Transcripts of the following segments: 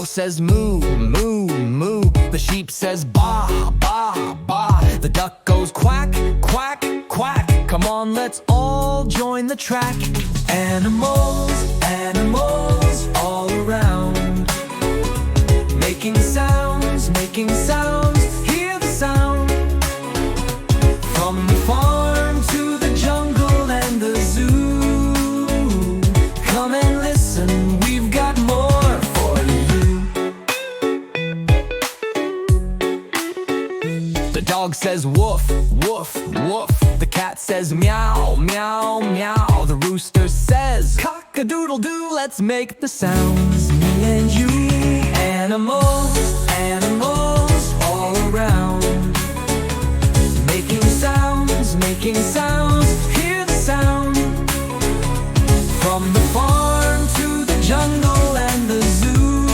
cow says moo, moo, moo. The sheep says baa, baa, baa. The duck goes quack, quack, quack. Come on, let's all join the track. Animals, animals all around, making sounds, making sounds. Hear the sound. From the farm to the jungle and the zoo. Come and listen, we've got more for you. The dog says woof, woof, woof. The cat says meow, meow, meow. The rooster says cock-a-doodle-doo. Let's make the sounds, me and you. Animals, animals all around, making sounds, making sounds. Hear the sound. From the farm to the jungle and the zoo.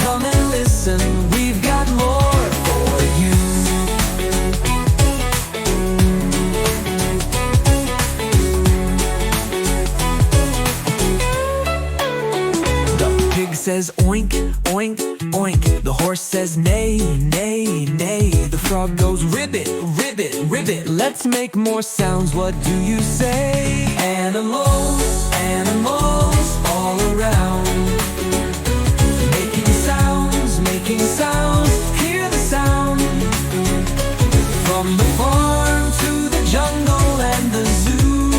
Come and listen, we've got more for you. The pig says oink, oink, oink. The horse says neigh, neigh, neigh. The frog goes ribbit, ribbit, ribbit. Let's make more sounds, what do you say? Animals, animals all around, making sounds, making sounds. Hear the sound. From the farm to the jungle and the zoo.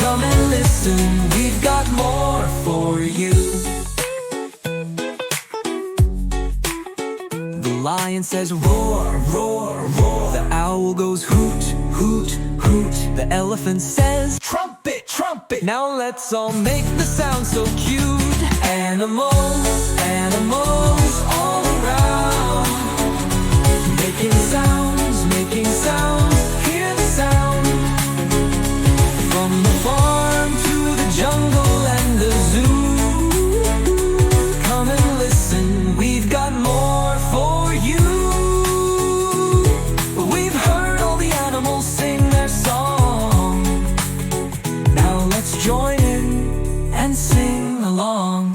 Come and listen, we've got more for you. The lion says roar, roar, roar. The owl goes hoot, hoot, hoot. The elephant says trumpet, trumpet. Now let's all make the sound so cute. Animals, animals all around, making sounds, making sounds. Hear the sound. From the farm to the jungle and the zoo. Come and listen, we've got more for you. We've heard all the animals sing their song. Now let's join in and sing along.